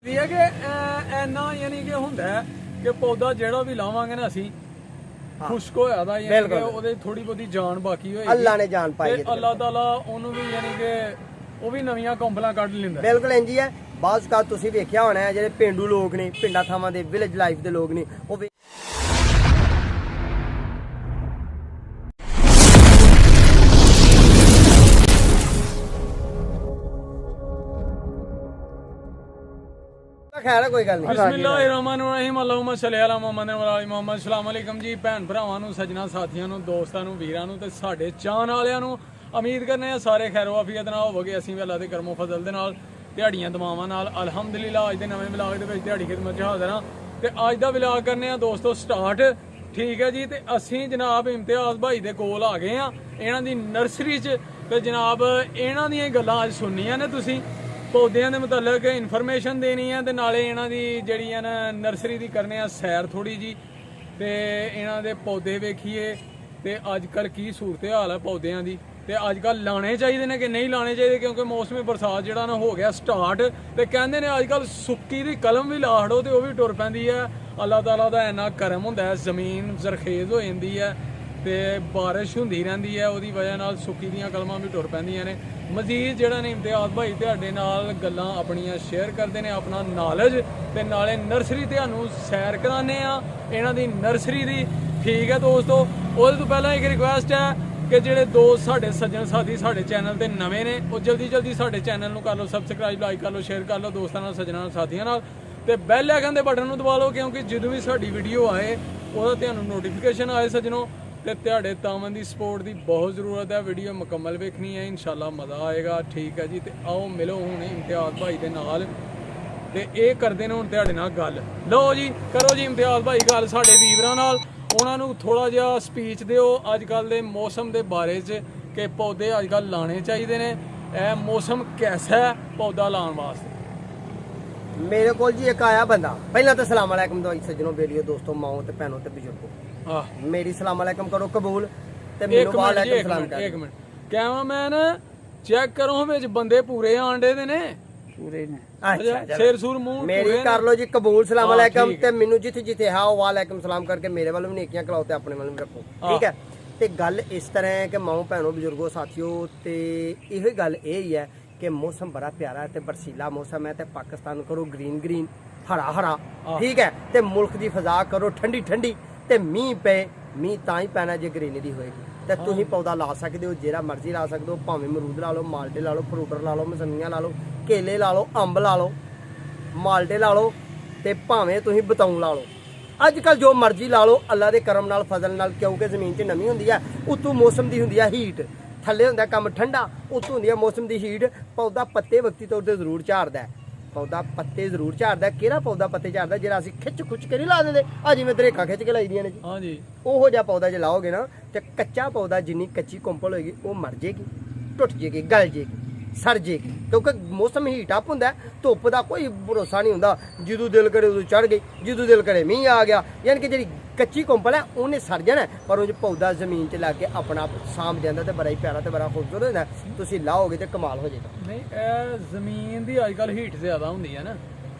है कि इन्ना यानी कि हुंदा है कि पौधा जेड़ा भी लावांगे ना असीं खुश्क होया दा यानी कि ओदे थोड़ी बहुती जान बाकी होएगी अल्लाह ने जान पाई है अल्लाह ताला ओनू भी यानी कि ਉਹ ਵੀ ਨਵੀਆਂ ਕੰਪਲਾਂ ਕੱਢ ਲੈਂਦਾ ਬਿਲਕੁਲ ਇੰਜ ਹੀ ਹੈ। ਬਾਜ਼ ਕਾ ਤੁਸੀਂ ਵੇਖਿਆ ਹੋਣਾ ਹੈ ਜਿਹੜੇ ਪਿੰਡੂ ਲੋਕ ਨੇ ਪਿੰਡਾਂ ਥਾਵਾਂ ਦੇ ਵਿਲੇਜ ਲਾਈਫ ਦੇ ਲੋਕ ਨੇ ਉਹ ਖੈਰ ਕੋਈ ਗੱਲ ਨਹੀਂ। ਬਿਸਮਿल्लाहिर्रहमानिर्रहीम अल्लाहुम्मा सल्ली अला मुहम्मद व अला मुहम्मद अस्सलाम वालेकुम जी ਭੈਣ ਭਰਾਵਾਂ ਨੂੰ ਸੱਜਣਾ ਸਾਥੀਆਂ ਨੂੰ ਦੋਸਤਾਂ ਨੂੰ ਵੀਰਾਂ ਨੂੰ ਤੇ ਸਾਡੇ ਚਾਹਣ ਵਾਲਿਆਂ ਨੂੰ ਉਮੀਦ ਕਰਨੇ ਆ ਸਾਰੇ ਖੈਰ ਵਾਫੀਅਤ ਨਾਲ ਹੋਵੋਗੇ। ਅਸੀਂ ਵੀ ਅੱਲਾ ਦੇ ਕਰਮੋ ਫਜ਼ਲ ਦੇ ਨਾਲ ਦਿਹਾੜੀਆਂ ਦਮਾਵਾਂ ਨਾਲ ਅਲਹਮਦੁਲਿਲਾ ਅੱਜ ਦੇ ਨਵੇਂ ਵਲੌਗ ਦੇ ਵਿੱਚ ਦਿਹਾੜੀ ਖਿਦਮਤ 'ਚ ਹਾਜ਼ਰ ਹਾਂ ਤੇ ਅੱਜ ਦਾ ਵਲੌਗ ਕਰਨੇ ਆ ਦੋਸਤੋ ਸਟਾਰਟ। ਠੀਕ ਹੈ ਜੀ, ਤੇ ਅਸੀਂ ਜਨਾਬ ਇਮਤਿਆਜ਼ ਭਾਈ ਦੇ ਕੋਲ ਆ ਗਏ ਆ ਇਹਨਾਂ ਦੀ ਨਰਸਰੀ 'ਚ ਤੇ ਜਨਾਬ ਇਹਨਾਂ ਦੀਆਂ ਗੱਲਾਂ ਅੱਜ ਸੁਣਨੀਆਂ ਨੇ ਤੁਸੀਂ ਪੌਦਿਆਂ ਦੇ ਮੁਤਲਕ ਇਨਫੋਰਮੇਸ਼ਨ ਦੇਣੀ ਹੈ ਤੇ ਨਾਲੇ ਇਹਨਾਂ ਦੀ ਜਿਹੜੀ ਆ ਨਾ ਨਰਸਰੀ ਦੀ ਕਰਨੇ ਆ ਸੈਰ ਥੋੜੀ ਜੀ ਤੇ ਇਹਨਾਂ ਦੇ ਪੌਦੇ ਵੇਖੀਏ ਤੇ ਅੱਜ ਕੱਲ ਕੀ ਸੂਰਤ ਹਾਲ ਹੈ ਪੌਦਿਆਂ ਦੀ ਤੇ ਅੱਜ ਕੱਲ ਲਾਣੇ ਚਾਹੀਦੇ ਨੇ ਕਿ ਨਹੀਂ ਲਾਣੇ ਚਾਹੀਦੇ ਕਿਉਂਕਿ ਮੌਸਮੀ ਬਰਸਾਤ ਜਿਹੜਾ ਨਾ ਹੋ ਗਿਆ ਸਟਾਰਟ ਤੇ ਕਹਿੰਦੇ ਨੇ ਅੱਜ ਕੱਲ ਸੁੱਕੀ ਦੀ ਕਲਮ ਵੀ ਲਾ ਹੜੋ ਤੇ ਉਹ ਵੀ ਟੁਰ ਪੈਂਦੀ ਹੈ। ਅੱਲਾਹ ਤਾਲਾ ਦਾ ਇੰਨਾ ਕਰਮ ਹੁੰਦਾ ਹੈ, ਜ਼ਮੀਨ ਜ਼ਰਖੇਜ਼ ਹੋ ਜਾਂਦੀ ਹੈ ਤੇ ਬਾਰਿਸ਼ ਹੁੰਦੀ ਰਹਿੰਦੀ ਹੈ, ਉਹਦੀ ਵਜ੍ਹਾ ਨਾਲ ਸੁੱਕੀ ਦੀਆਂ ਕਲਮਾਂ ਵੀ ਟੁਰ ਪੈਂਦੀਆਂ ਨੇ। ਮਜ਼ੀਦ ਜਿਹੜਾ ਨੇ ਇਮਤਿਆਜ਼ ਭਾਈ ਤੁਹਾਡੇ ਨਾਲ ਗੱਲਾਂ ਆਪਣੀਆਂ ਸ਼ੇਅਰ ਕਰਦੇ ਨੇ, ਆਪਣਾ ਨੌਲੇਜ ਤੇ ਨਾਲੇ ਨਰਸਰੀ ਤੁਹਾਨੂੰ ਸੈਰ ਕਰਾਉਂਦੇ ਆ ਇਹਨਾਂ ਦੀ ਨਰਸਰੀ ਦੀ। ਠੀਕ ਹੈ ਦੋਸਤੋ, ਉਹਦੇ ਤੋਂ ਪਹਿਲਾਂ ਇੱਕ ਰਿਕੁਐਸਟ ਹੈ ਕਿ ਜਿਹੜੇ ਦੋਸਤ ਸਾਡੇ ਸੱਜਣ ਸਾਥੀ ਸਾਡੇ ਚੈਨਲ ਤੇ ਨਵੇਂ ਨੇ ਉਹ ਜਲਦੀ ਸਾਡੇ ਚੈਨਲ ਨੂੰ ਕਰ ਲਓ ਸਬਸਕ੍ਰਾਈਬ, ਲਾਈਕ ਕਰ ਲਓ, ਸ਼ੇਅਰ ਕਰ ਲਓ ਦੋਸਤਾਂ ਨਾਲ, ਸੱਜਣਾਂ ਨਾਲ, ਸਾਥੀਆਂ ਨਾਲ ਤੇ ਬੈਲ ਆਈਕਨ ਦੇ ਬਟਨ ਨੂੰ ਦਬਾ ਲਓ ਕਿਉਂਕਿ ਜਦੋਂ ਵੀ ਸਾਡੀ ਵੀਡੀਓ ਆਏ ਉਹਦਾ ਤੁਹਾਨੂੰ ਨੋਟੀਫਿਕੇਸ਼ਨ ਆਏ ਸੱਜਣੋ। ਤੇ ਤੁਹਾਡੇ ਤਾਮਨ ਦੀ ਸਪੋਰਟ ਦੀ ਬਹੁਤ ਜ਼ਰੂਰਤ ਹੈ। ਵੀਡੀਓ ਮੁਕੰਮਲ ਵੇਖਣੀ ਹੈ, ਇਨਸ਼ਾਅੱਲਾ ਮਜ਼ਾ ਆਏਗਾ। ਠੀਕ ਹੈ ਜੀ, ਤੇ ਆਓ ਮਿਲੋ ਹੁਣ ਇਮਤਿਆਜ਼ ਭਾਈ ਦੇ ਨਾਲ ਤੇ ਇਹ ਕਰਦੇ ਨੇ ਹੁਣ ਤੁਹਾਡੇ ਨਾਲ ਗੱਲ। ਲਓ ਜੀ ਕਰੋ ਜੀ ਇਮਤਿਆਜ਼ ਭਾਈ ਗੱਲ ਸਾਡੇ ਵੀਵਰਾਂ ਨਾਲ, ਉਹਨਾਂ ਨੂੰ ਥੋੜਾ ਜਿਹਾ ਸਪੀਚ ਦਿਓ ਅੱਜ ਕੱਲ ਦੇ ਮੌਸਮ ਦੇ ਬਾਰੇ 'ਚ ਕਿ ਪੌਦੇ ਅੱਜ ਕੱਲ ਲਾਣੇ ਚਾਹੀਦੇ ਨੇ, ਇਹ ਮੌਸਮ ਕੈਸਾ ਹੈ ਪੌਦਾ ਲਾਉਣ ਵਾਸਤੇ। ਮੇਰੇ ਕੋਲ ਜੀ ਇੱਕ ਆਇਆ ਬੰਦਾ, ਪਹਿਲਾਂ ਤਾਂ ਸਲਾਮ ਅਲੈਕਮ ਦਵਾਈ ਸੱਜਣੋ ਬੇਲੀਓ ਦੋਸਤੋ ਮਾਓ ਤੇ ਭੈਣੋ ਤੇ ਬਜ਼ੁਰਗੋ, ਮੇਰੀ ਸਲਾਮ ਅਲੈਕਮ ਕਰੋ ਕਬੂਲ ਤੇ ਮੈਨੂੰ ਵਾਲੇਕੁਮ ਸਲਾਮ ਕਰ। ਇੱਕ ਮਿੰਟ ਕੈਮਰਾਮੈਨ ਚੈੱਕ ਕਰੋ ਵਿੱਚ ਬੰਦੇ ਪੂਰੇ ਆਂਡੇ ਦੇ ਨੇ, ਪੂਰੇ ਨੇ। ਅੱਛਾ ਸਿਰ ਸੂਰ ਮੂੰਹ ਮੇਰੀ ਕਰ ਲੋ ਜੀ ਕਬੂਲ ਸਲਾਮ ਅਲੈਕਮ ਤੇ ਮੈਨੂੰ ਜਿੱਥੇ ਜਿੱਥੇ ਹੈ ਉਹ ਵਾਲੇਕੁਮ ਸਲਾਮ ਕਰਕੇ ਮੇਰੇ ਵੱਲ ਵੀ ਨੇਕੀਆਂ ਖਲਾਓ ਤੇ ਆਪਣੇ ਵੱਲ ਵੀ ਰੱਖੋ। ਠੀਕ ਹੈ, ਤੇ ਗੱਲ ਇਸ ਤਰ੍ਹਾਂ ਹੈ ਕਿ ਮਾਓ ਭੈਣੋ ਬਜ਼ੁਰਗੋ ਸਾਥੀਓ ਤੇ ਇਹੋ ਹੀ ਗੱਲ ਇਹ ਹੀ ਹੈ ਕਿ ਮੌਸਮ ਬੜਾ ਪਿਆਰਾ ਹੈ ਤੇ ਬਰਸੀਲਾ ਮੌਸਮ ਹੈ ਤੇ ਪਾਕਿਸਤਾਨ ਕਰੋ ਗ੍ਰੀਨ ਹਰਾ ਹਰਾ। ਠੀਕ ਹੈ, ਤੇ ਮੁਲਕ ਦੀ ਫਜ਼ਾ ਕਰੋ ਠੰਡੀ ਠੰਡੀ ਤੇ ਮੀਂਹ ਪਏ, ਮੀਂਹ ਤਾਂ ਹੀ ਪੈਣਾ ਜੇ ਗ੍ਰੀਨਰੀ ਹੋਏਗੀ ਤੇ ਤੁਸੀਂ ਪੌਦਾ ਲਾ ਸਕਦੇ ਹੋ ਜਿਹੜਾ ਮਰਜ਼ੀ ਲਾ ਸਕਦੇ ਹੋ, ਭਾਵੇਂ ਅਮਰੂਦ ਲਾ ਲਓ, ਮਾਲਟੇ ਲਾ ਲਓ, ਫਰੂਟਰ ਲਾ ਲਓ, ਮਸੰਮੀਆਂ ਲਾ ਲਓ, ਕੇਲੇ ਲਾ ਲਓ, ਅੰਬ ਲਾ ਲਓ, ਮਾਲਟੇ ਲਾ ਲਓ ਤੇ ਭਾਵੇਂ ਤੁਸੀਂ ਬਤਾਊ ਲਾ ਲਓ। ਅੱਜ ਕੱਲ ਜੋ ਮਰਜ਼ੀ ਲਾ ਲਓ ਅੱਲਾ ਦੇ ਕਰਮ ਨਾਲ ਫਜ਼ਲ ਨਾਲ, ਕਿਉਂਕਿ ਜ਼ਮੀਨ 'ਚ ਨਮੀ ਹੁੰਦੀ ਹੈ, ਉੱਤੋਂ ਮੌਸਮ ਦੀ ਹੁੰਦੀ ਹੈ ਹੀਟ, ਥੱਲੇ ਹੁੰਦਾ ਕੰਮ ਠੰਡਾ, ਉੱਤੋਂ ਹੁੰਦੀ ਹੈ ਮੌਸਮ ਦੀ ਹੀਟ। ਪੌਦਾ ਪੱਤੇ ਵਕਤੀ ਤੌਰ ਤੇ ਜ਼ਰੂਰ ਝਾੜਦਾ ਹੈ, ਪੌਦਾ ਪੱਤੇ ਜ਼ਰੂਰ ਝਾੜਦਾ। ਕਿਹੜਾ ਪੌਦਾ ਪੱਤੇ ਝਾੜਦਾ? ਜਿਹੜਾ ਅਸੀਂ ਖਿੱਚ ਖੁੱਚ ਕੇ ਨਹੀਂ ਲਾ ਦਿੰਦੇ ਆ ਜਿਵੇਂ ਦਰੇਕਾਂ ਖਿੱਚ ਕੇ ਲਾਈਦੀਆਂ ਨੇ ਜੀ। ਹਾਂਜੀ, ਉਹੋ ਜਿਹਾ ਪੌਦਾ ਜੇ ਲਾਓਗੇ ਨਾ ਤੇ ਕੱਚਾ ਪੌਦਾ ਜਿੰਨੀ ਕੱਚੀ ਕੰਪਲ ਹੋਏਗੀ ਉਹ ਮਰ ਜੇਗੀ, ਟੁੱਟ ਜੇਗੀ, ਗਲ ਜੇਗੀ, ਸੜ ਜੇਗੀ, ਕਿਉਂਕਿ ਮੌਸਮ ਹੀਟ ਅਪ ਹੁੰਦਾ, ਧੁੱਪ ਦਾ ਕੋਈ ਭਰੋਸਾ ਨਹੀਂ ਹੁੰਦਾ, ਜਦੋਂ ਦਿਲ ਕਰੇ ਉਦੋਂ ਚੜ ਗਈ, ਜਦੋਂ ਦਿਲ ਕਰੇ ਮੀਂਹ ਆ ਗਿਆ। ਯਾਨੀ ਕਿ ਜਿਹੜੀ ਕੱਚੀ ਕੰਪਲ ਹੈ ਉਹਨੇ ਸੜ ਜਾਣਾ, ਪਰ ਉਹ ਪੌਦਾ ਜ਼ਮੀਨ 'ਚ ਲੱਗ ਕੇ ਆਪਣਾ ਆਪ ਸਾਂਭ ਜਾਂਦਾ ਤੇ ਬੜਾ ਹੀ ਪਿਆਰਾ ਤੇ ਬੜਾ ਖੂਬਸੂਰਤ ਹੁੰਦਾ। ਤੁਸੀਂ ਲਾਓਗੇ ਤੇ ਕਮਾਲ ਹੋ ਜਾਏਗਾ। ਨਹੀਂ ਇਹ ਜ਼ਮੀਨ ਦੀ ਅੱਜ ਕੱਲ ਹੀਟ ਜ਼ਿਆਦਾ ਹੁੰਦੀ ਹੈ ਨਾ।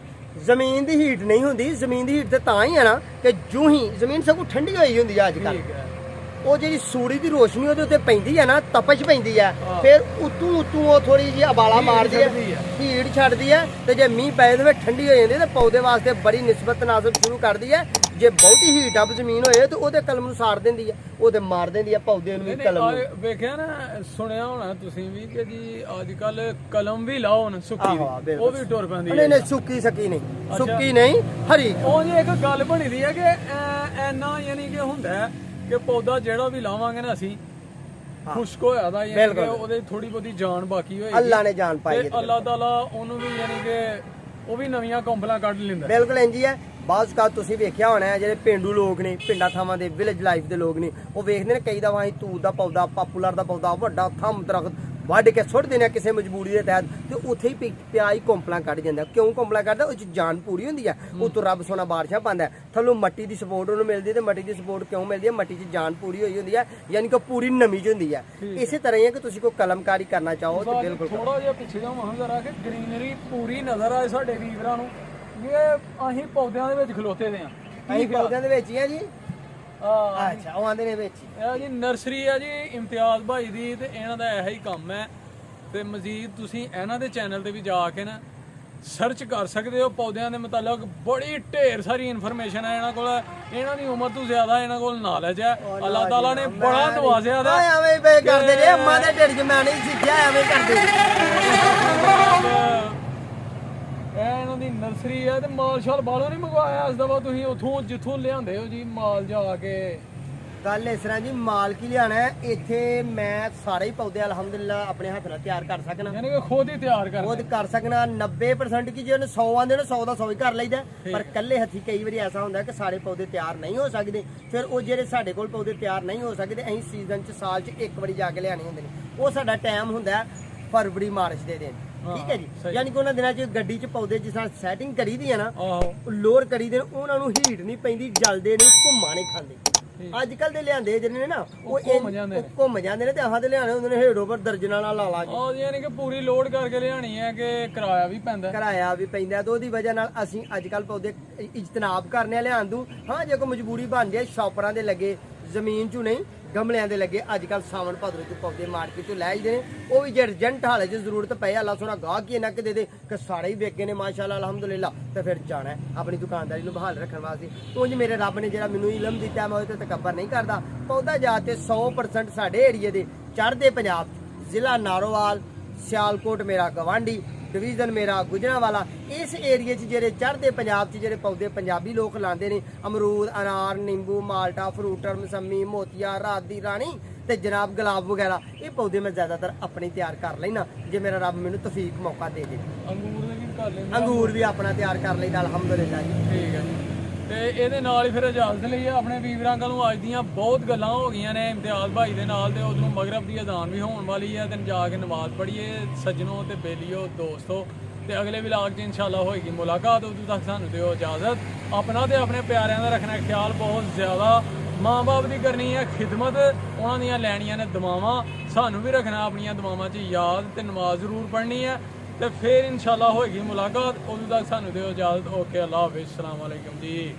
ਜ਼ਮੀਨ ਦੀ ਹੀਟ ਨਹੀਂ ਹੁੰਦੀ, ਜ਼ਮੀਨ ਦੀ ਹੀਟ ਤੇ ਤਾਂ ਹੀ ਹੈ ਨਾ ਕਿ ਜੂੰ ਹੀ ਜ਼ਮੀਨ ਸਗੋਂ ਠੰਡੀ ਹੋਈ ਹੁੰਦੀ ਹੈ ਅੱਜ ਕੱਲ। ਉਹ ਜਿਹੜੀ ਸੂਰਜ ਦੀ ਰੋਸ਼ਨੀ ਉਹਦੇ ਉੱਤੇ ਪੈਂਦੀ ਹੈ ਨਾ, ਤਪਸ਼ ਪੈਂਦੀ ਹੈ, ਫਿਰ ਉਤੋਂ ਉਹ ਥੋੜੀ ਜਿਹੀ ਉਬਾਲਾ ਮਾਰਦੀ ਹੈ, ਹੀਟ ਛੱਡਦੀ ਹੈ ਤੇ ਜੇ ਮੀਂਹ ਪੈ ਜਾਵੇ ਠੰਡੀ ਹੋ ਜਾਂਦੀ ਤੇ ਪੌਦੇ ਵਾਸਤੇ ਬੜੀ ਨਿਸਬਤ ਤਨਾਸਬ ਸ਼ੁਰੂ ਕਰਦੀ ਹੈ। ਜੇ ਬਹੁਤੀ ਹੀਟ ਅਪ ਜ਼ਮੀਨ ਹੋਏ ਤੇ ਉਹਦੇ ਕਲਮ ਨੂੰ ਸਾੜ ਦਿੰਦੀ ਹੈ, ਉਹਦੇ ਮਾਰ ਦਿੰਦੀ ਹੈ ਪੌਦੇ ਨੂੰ ਵੀ ਕਲਮ ਨੂੰ। ਵੇਖਿਆ ਨਾ, ਸੁਣਿਆ ਹੋਣਾ ਤੁਸੀਂ ਵੀ ਕਿ ਜੀ ਅੱਜ ਕੱਲ ਕਲਮ ਵੀ ਲਾਓ ਨਾ ਸੁੱਕੀ ਦੀ, ਉਹ ਵੀ ਟੁਰ ਪੈਂਦੀ ਹੈ। ਨਹੀਂ ਸੁੱਕੀ ਸਕੀ ਨਹੀਂ, ਸੁੱਕੀ ਨਹੀਂ ਹਰੀ। ਉਹ ਜੀ ਇੱਕ ਗੱਲ ਬਣੀ ਦੀ ਹੈ ਕਿ ਐਨਾ ਯਾਨੀ ਕਿ ਹੁੰਦਾ ਕਿ ਪੌਦਾ ਜਿਹੜਾ ਵੀ ਲਾਵਾਂਗੇ ਨਾ ਅਸੀਂ ਖੁਸ਼ਕ ਹੋਇਆ ਦਾ ਯਾਨੀ ਕਿ ਉਹਦੇ ਥੋੜੀ ਬਹੁਤੀ ਜਾਨ ਬਾਕੀ ਹੋਏਗੀ, ਅੱਲਾ ਨੇ ਜਾਨ ਪਾਈ ਹੈ। ਅੱਲਾਹ ਤਾਲਾ ਉਹਨੂੰ ਵੀ ਯਾਨੀ ਕਿ ਉਹ ਵੀ ਨਵੀਆਂ ਕੰਪਲਾਂ ਕੱਢ ਲੈਂਦਾ। ਬਿਲਕੁਲ ਇੰਜ ਹੀ ਹੈ। ਬਾਜ਼ ਕਾ ਤੁਸੀਂ ਵੇਖਿਆ ਹੋਣਾ ਹੈ ਜਿਹੜੇ ਪਿੰਡੂ ਲੋਕ ਨੇ ਪਿੰਡਾਂ ਥਾਵਾਂ ਦੇ ਵਿਲੇਜ ਲਾਈਫ ਦੇ ਲੋਕ ਨੇ ਉਹ ਵੇਖਦੇ ਨੇ ਕਈ ਦਫਾ ਅਸੀਂ ਤੂਤ ਦਾ ਪੌਦਾ, ਪਾਪੂਲਰ ਦਾ ਪੌਦਾ, ਵੱਡਾ ਥੰਮ ਦਰਖਤ ਵੱਢ ਕੇ ਸੁੱਟ ਦਿੰਦੇ ਕਿਸੇ ਮਜਬੂਰੀ ਦੇ ਤਹਿਤ ਤੇ ਉੱਥੇ ਹੀ ਪਿਆ ਹੀ ਕੰਪਲਾਂ ਕੱਢ ਜਾਂਦਾ। ਕਿਉਂ ਕੰਪਲਾਂ ਕੱਢਦਾ? ਉਹ 'ਚ ਜਾਨ ਪੂਰੀ ਹੁੰਦੀ ਹੈ, ਉੱਤੋਂ ਰੱਬ ਸੋਨਾ ਬਾਰਿਸ਼ਾਂ ਪਾਉਂਦਾ, ਥੱਲੋਂ ਮੱਟੀ ਦੀ ਸਪੋਰਟ ਉਹਨੂੰ ਮਿਲਦੀ ਤੇ ਮੱਟੀ ਦੀ ਸਪੋਰਟ ਕਿਉਂ ਮਿਲਦੀ ਹੈ? ਮੱਟੀ 'ਚ ਜਾਨ ਪੂਰੀ ਹੋਈ ਹੁੰਦੀ ਹੈ, ਯਾਨੀ ਕਿ ਪੂਰੀ ਨਮੀ 'ਚ ਹੁੰਦੀ ਹੈ। ਇਸੇ ਤਰ੍ਹਾਂ ਹੀ ਹੈ ਕਿ ਤੁਸੀਂ ਕੋਈ ਕਲਮਕਾਰੀ ਕਰਨਾ ਚਾਹੋ ਤਾਂ ਬਿਲਕੁਲ ਥੋੜਾ ਜਿਹਾ ਪਿੱਛੇ ਜਾਓ ਜਰਾ ਕਿ ਗ੍ਰੀਨਰੀ ਪੂਰੀ ਨਜ਼ਰ ਆਏ ਸਾਡੇ ਵੀਵਰਾਂ ਨੂੰ ਇਹ ਅਸੀਂ ਪੌਦਿਆਂ ਦੇ ਵਿੱਚ ਖਲੋਤੇ ਦੇ ਆ ਅਸੀਂ ਪੌਦਿਆਂ ਦੇ ਵਿੱਚ ਹੀ ਆ ਜੀ ਆ ਅੱਛਾ ਉਹ ਆਂਦੇ ਨੇ ਵਿੱਚ ਇਹ ਜੀ ਨਰਸਰੀ ਆ ਜੀ ਇਮਤਿਆਜ਼ ਭਾਈ ਦੀ ਤੇ ਇਹਨਾਂ ਦਾ ਇਹੋ ਹੀ ਕੰਮ ਹੈ ਤੇ ਮਜ਼ੀਦ ਤੁਸੀਂ ਇਹਨਾਂ ਦੇ ਚੈਨਲ ਤੇ ਵੀ ਜਾ ਕੇ ਨਾ ਸਰਚ ਕਰ ਸਕਦੇ ਹੋ ਪੌਦਿਆਂ ਦੇ ਮੁਤਲਕ ਬੜੀ ਢੇਰ ਸਾਰੀ ਇਨਫੋਰਮੇਸ਼ਨ ਹੈ ਇਹਨਾਂ ਕੋਲ ਇਹਨਾਂ ਦੀ ਉਮਰ ਤੋਂ ਜ਼ਿਆਦਾ ਇਹਨਾਂ ਕੋਲ ਨੌਲੇਜ ਹੈ ਅੱਲਾਹ ਤਾਲਾ ਨੇ ਬੜਾ ਨਵਾਜ਼ਿਆ ਦਾ ਐਵੇਂ ਹੀ ਪਏ ਕਰਦੇ ਨੇ ਅੰਮਾ ਦੇ ਢਿੱਡ 'ਚ ਮੈਂ ਨਹੀਂ ਸਿੱਖਿਆ ਐਵੇਂ ਕਰਦੇ ਇਹ ਇਹਨਾਂ ਦੀ ਨਰਸਰੀ ਹੈ ਤੇ ਮਾਲ ਸ਼ਾਲ ਬਾਹਰੋਂ ਨਹੀਂ ਮੰਗਵਾਇਆ ਇਸ ਦਫਾ ਤੁਸੀਂ ਉਥੋਂ ਜਿੱਥੋਂ ਲਿਆਂਦੇ ਹੋ ਜੀ ਮਾਲ ਜਾ ਕੇ ਗੱਲ ਇਸ ਤਰ੍ਹਾਂ ਜੀ ਮਾਲ ਕੀ ਲਿਆਣਾ ਹੈ ਇੱਥੇ ਮੈਂ ਸਾਰੇ ਹੀ ਪੌਦੇ ਅਲਹਮਦੁਲਿਲਾ ਆਪਣੇ ਹੱਥ ਨਾਲ ਤਿਆਰ ਕਰ ਸਕਣਾ ਯਾਨੀ ਕਿ ਖੁਦ ਹੀ ਤਿਆਰ ਕਰ ਖੁਦ ਕਰ ਸਕਣਾ 90% ਕੀ ਜੇ ਉਹਨੇ 100 ਆਂਦੇ ਨੇ 100 ਦਾ 100 ਹੀ ਕਰ ਲਈਦਾ ਪਰ ਕੱਲੇ ਹੱਥੀ ਕਈ ਵਾਰੀ ਐਸਾ ਹੁੰਦਾ ਕਿ ਸਾਰੇ ਪੌਦੇ ਤਿਆਰ ਨਹੀਂ ਹੋ ਸਕਦੇ ਫਿਰ ਉਹ ਜਿਹੜੇ ਸਾਡੇ ਕੋਲ ਪੌਦੇ ਤਿਆਰ ਨਹੀਂ ਹੋ ਸਕਦੇ ਅਸੀਂ ਸੀਜ਼ਨ 'ਚ ਸਾਲ 'ਚ ਇੱਕ ਵਾਰੀ ਜਾ ਕੇ ਲਿਆਣੇ ਹੁੰਦੇ ਨੇ ਉਹ ਸਾਡਾ ਟਾਈਮ ਹੁੰਦਾ ਫਰਵਰੀ ਮਾਰਚ ਦੇ ਦਿਨ ਠੀਕ ਹੈ ਜੀ ਯਾਨੀ ਕਿ ਉਹਨਾਂ ਦਿਨਾਂ 'ਚ ਗੱਡੀ 'ਚ ਪੌਦੇ ਜਿਸ ਤਰ੍ਹਾਂ ਸੈਟਿੰਗ ਕਰੀ ਦੀ ਹੈ ਨਾ ਲੋਰ ਕਰੀ ਦੇ ਉਹਨਾਂ ਨੂੰ ਹੀਟ ਨਹੀਂ ਪੈਂਦੀ ਜਲਦੇ ਨਹੀਂ ਘੁੰਮਾ ਨਹੀਂ ਖਾਂਦੇ ਅੱਜ ਕੱਲ ਦੇ ਲਿਆਂਦੇ ਜਿਹੜੇ ਨੇ ਨਾ ਉਹ ਘੁੰਮ ਜਾਂਦੇ ਨੇ ਤੇ ਆਹਾਂ ਦੇ ਲਿਆਣੇ ਹੁੰਦੇ ਨੇ ਹੇਠ ਉੱਪਰ ਦਰਜਨਾਂ ਨਾਲ ਲਾ ਲਾ ਕੇ ਯਾਨੀ ਕਿ ਪੂਰੀ ਲੋਡ ਕਰਕੇ ਲਿਆਣੀ ਹੈ ਕਿ ਕਿਰਾਇਆ ਵੀ ਪੈਂਦਾ ਕਿਰਾਇਆ ਵੀ ਪੈਂਦਾ ਤੇ ਉਹਦੀ ਵਜ੍ਹਾ ਨਾਲ ਅਸੀਂ ਅੱਜ ਕੱਲ ਪੌਦੇ ਇਜਤਨਾਬ ਕਰਨੇ ਆ ਲਿਆਉਣ ਨੂੰ ਹਾਂ ਜੇ ਕੋਈ ਮਜਬੂਰੀ ਬਣ ਜਾਏ ਸ਼ਾਪਰਾਂ ਦੇ ਲੱਗੇ ਜ਼ਮੀਨ 'ਚੋਂ ਨਹੀਂ ਗਮਲਿਆਂ ਦੇ ਲੱਗੇ ਅੱਜ ਕੱਲ ਸਾਵਣ ਭਾਦਰੇ 'ਚ ਪੌਦੇ ਮਾਰਕੀਟ 'ਚੋਂ ਲੈ ਆਈਦੇ ਨੇ ਉਹ ਵੀ ਜੇ ਅਰਜੈਂਟ ਹਾਲੇ 'ਚ ਜ਼ਰੂਰਤ ਪਏ ਅੱਲਾ ਸੋਹਣਾ ਗਾਹ ਕੀ ਨਾ ਕਿ ਦੇ ਦੇ ਕਿ ਸਾਰੇ ਹੀ ਵੇਖੇ ਨੇ ਮਾਸ਼ਾਅੱਲਾ ਅਲਹਮਦੁਲਿਲਾ ਤੇ ਫਿਰ ਜਾਣਾ ਹੈ ਆਪਣੀ ਦੁਕਾਨਦਾਰੀ ਨੂੰ ਬਹਾਲ ਰੱਖਣ ਵਾਸਤੇ ਉਂਝ ਮੇਰੇ ਰੱਬ ਨੇ ਜਿਹੜਾ ਮੈਨੂੰ ਇਲਮ ਦਿੱਤਾ ਮੈਂ ਉਹਦੇ ਤੇ ਤਕੱਬਰ ਨਹੀਂ ਕਰਦਾ ਪੌਦਾ ਜਾ ਤੇ 100% ਸਾਡੇ ਏਰੀਏ ਦੇ ਚੜ੍ਹਦੇ ਪੰਜਾਬ ਜ਼ਿਲ੍ਹਾ ਨਾਰੋਵਾਲ ਸਿਆਲਕੋਟ ਮੇਰਾ ਗਵਾਂਢੀ ਡਿਵੀਜ਼ਨ ਮੇਰਾ ਗੁਜਰਾਂਵਾਲਾ ਇਸ ਏਰੀਏ 'ਚ ਜਿਹੜੇ ਚੜ੍ਹਦੇ ਪੰਜਾਬ 'ਚ ਜਿਹੜੇ ਪੌਦੇ ਪੰਜਾਬੀ ਲੋਕ ਲਾਉਂਦੇ ਨੇ ਅਮਰੂਦ ਅਨਾਰ ਨਿੰਬੂ ਮਾਲਟਾ ਫਰੂਟਰ ਮਸੰਮੀ ਮੋਤੀਆ ਰਾਤ ਦੀ ਰਾਣੀ ਤੇ ਜਨਾਬ ਗੁਲਾਬ ਵਗੈਰਾ ਇਹ ਪੌਦੇ ਮੈਂ ਜ਼ਿਆਦਾਤਰ ਆਪਣੇ ਤਿਆਰ ਕਰ ਲੈਣਾ ਜੇ ਮੇਰਾ ਰੱਬ ਮੈਨੂੰ ਤੌਫੀਕ ਮੌਕਾ ਦੇ ਦੇ ਅੰਗੂਰ ਦੇ ਵੀ ਕਰ ਲੈਂਦੇ ਅੰਗੂਰ ਵੀ ਆਪਣਾ ਤਿਆਰ ਕਰ ਲਈਦਾ ਅਲਹਮਦੁਲਿਲਾ ਜੀ ਠੀਕ ਹੈ ਤੇ ਇਹਦੇ ਨਾਲ ਹੀ ਫਿਰ ਇਜਾਜ਼ਤ ਲਈ ਆਪਣੇ ਵੀਰਾਂ ਕੋਲੋਂ ਅੱਜ ਦੀਆਂ ਬਹੁਤ ਗੱਲਾਂ ਹੋ ਗਈਆਂ ਨੇ ਇਮਤਿਆਜ਼ ਭਾਈ ਦੇ ਨਾਲ ਤੇ ਉਧਰੋਂ ਮਗਰਬ ਦੀ ਅਜ਼ਾਨ ਵੀ ਹੋਣ ਵਾਲੀ ਹੈ ਤੇ ਜਾ ਕੇ ਨਮਾਜ਼ ਪੜ੍ਹੀਏ ਸੱਜਣੋ ਤੇ ਬੇਲੀਓ ਦੋਸਤੋ ਤੇ ਅਗਲੇ ਵਲੌਗ 'ਚ ਇਨਸ਼ਾਅੱਲਾ ਹੋਏਗੀ ਮੁਲਾਕਾਤ ਉਦੋਂ ਤੱਕ ਸਾਨੂੰ ਦਿਓ ਇਜਾਜ਼ਤ ਆਪਣਾ ਤੇ ਆਪਣੇ ਪਿਆਰਿਆਂ ਦਾ ਰੱਖਣਾ ਖਿਆਲ ਬਹੁਤ ਜ਼ਿਆਦਾ ਮਾਂ-ਬਾਪ ਦੀ ਕਰਨੀ ਹੈ ਖਿਦਮਤ ਉਹਨਾਂ ਦੀਆਂ ਲੈਣੀਆਂ ਨੇ ਦੁਆਵਾਂ ਸਾਨੂੰ ਵੀ ਰੱਖਣਾ ਆਪਣੀਆਂ ਦੁਆਵਾਂ 'ਚ ਯਾਦ ਤੇ ਨਮਾਜ਼ ਜ਼ਰੂਰ ਪੜ੍ਹਨੀ ਹੈ ਤੇ ਫਿਰ ਇਨਸ਼ਾਅੱਲਾ ਹੋਏਗੀ ਮੁਲਾਕਾਤ ਉਦੋਂ ਤੱਕ ਸਾਨੂੰ ਦਿਓ ਇਜਾਜ਼ਤ ਓਕੇ ਅੱਲਾ ਹਾਫਿਜ਼ ਅਸਲਾਮ ਵਾਲੇਕੁਮ ਜੀ